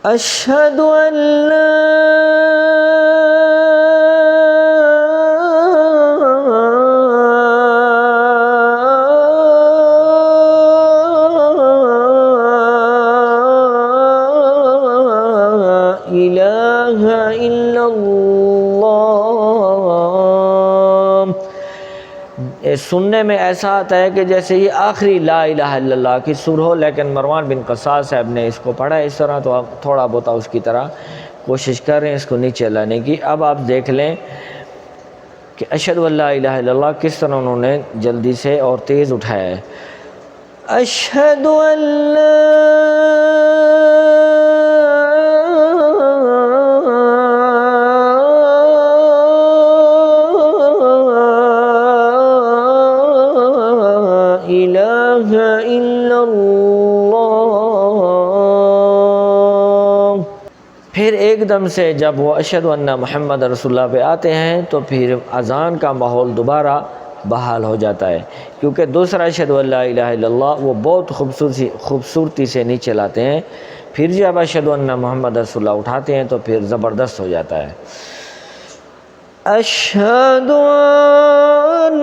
أشهد أن لا إله إلا الله. سننے میں ایسا آتا ہے کہ جیسے یہ آخری لا الہ الا اللہ کی سر ہو، لیکن مروان بن قصاص صاحب نے اس کو پڑھا اس طرح، تو آپ تھوڑا بہت اس کی طرح کوشش کر رہے ہیں اس کو نیچے لانے کی. اب آپ دیکھ لیں کہ اشہد ان لا الہ الا اللہ کس طرح انہوں نے جلدی سے اور تیز اٹھایا ہے. اشہد ان الہ الا اللہ. پھر ایک دم سے جب وہ اشہد ان محمد رسول اللہ پہ آتے ہیں تو پھر اذان کا ماحول دوبارہ بحال ہو جاتا ہے، کیونکہ دوسرا اشہد ان لا الہ الا اللہ وہ بہت خوبصورتی سے نیچے لاتے ہیں. پھر جب اشہد ان محمد رسول اللہ اٹھاتے ہیں تو پھر زبردست ہو جاتا ہے. اشہد ان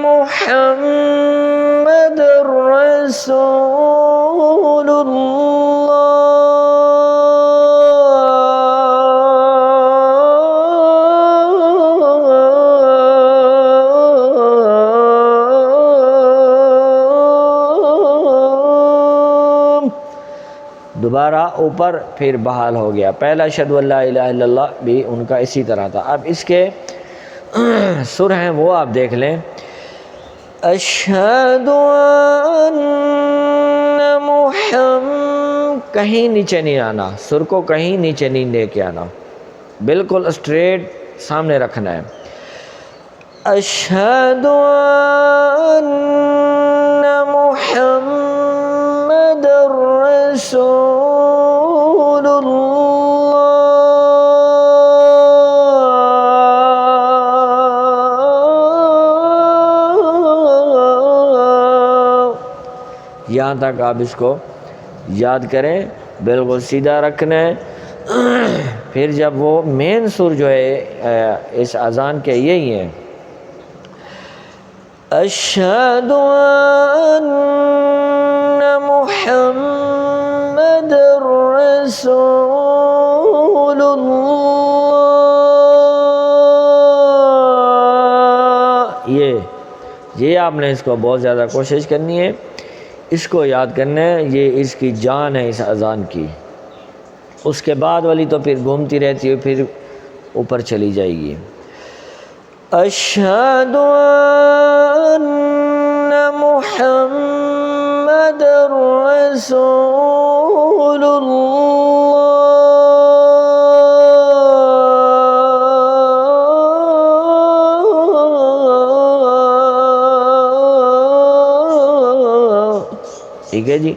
محمد رسول دوبارہ اوپر پھر بحال ہو گیا. پہلا اشہد ان لا الہ الا اللہ بھی ان کا اسی طرح تھا. اب اس کے سر ہیں وہ آپ دیکھ لیں. اشہد ان محمد، کہیں نیچے نہیں آنا، سر کو کہیں نیچے نہیں لے کے آنا، بالکل اسٹریٹ سامنے رکھنا ہے. اشہد ان محمد رسول اللہ. یہاں تک آپ اس کو یاد کریں، بالکل سیدھا رکھنا ہے. پھر جب وہ مین سر جو ہے اس اذان کے یہی ہیں. اشہد ان محمد رسول اللہ. یہ آپ نے اس کو بہت زیادہ کوشش کرنی ہے، اس کو یاد کرنا ہے، یہ اس کی جان ہے اس اذان کی. اس کے بعد والی تو پھر گھومتی رہتی ہے، پھر اوپر چلی جائے گی. اشہد ان محمد رسول اللہ. ٹھیک ہے جی.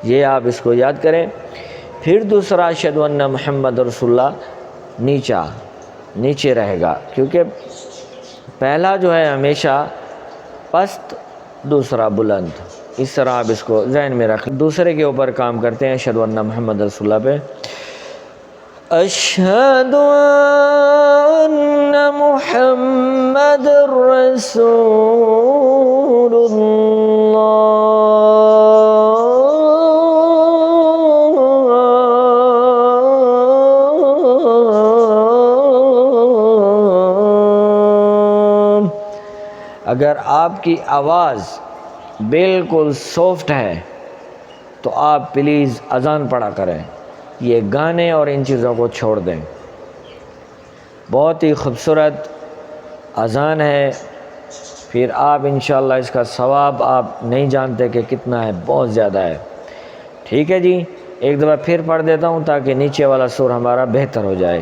یہ آپ اس کو یاد کریں. پھر دوسرا اشہد ان محمد رسول اللہ نیچے رہے گا، کیونکہ پہلا جو ہے ہمیشہ پست، دوسرا بلند. اس طرح آپ اس کو ذہن میں رکھ. دوسرے کے اوپر کام کرتے ہیں اشہد ان محمد رسول اللہ پہ. اشہد ان محمد رسول اللہ. اگر آپ کی آواز بالکل سافٹ ہے تو آپ پلیز اذان پڑھا کریں، یہ گانے اور ان چیزوں کو چھوڑ دیں. بہت ہی خوبصورت اذان ہے. پھر آپ انشاءاللہ اس کا ثواب آپ نہیں جانتے کہ کتنا ہے، بہت زیادہ ہے. ٹھیک ہے جی. ایک دفعہ پھر پڑھ دیتا ہوں تاکہ نیچے والا سور ہمارا بہتر ہو جائے.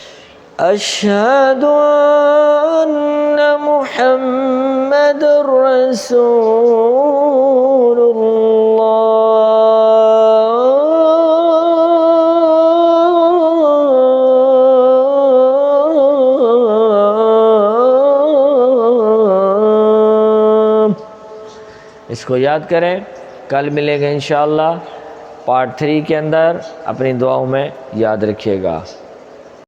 اشہد ان محمد رسول اللہ. اس کو یاد کریں. کل ملیں گے انشاءاللہ پارٹ 3 کے اندر. اپنی دعاؤں میں یاد رکھیے گا.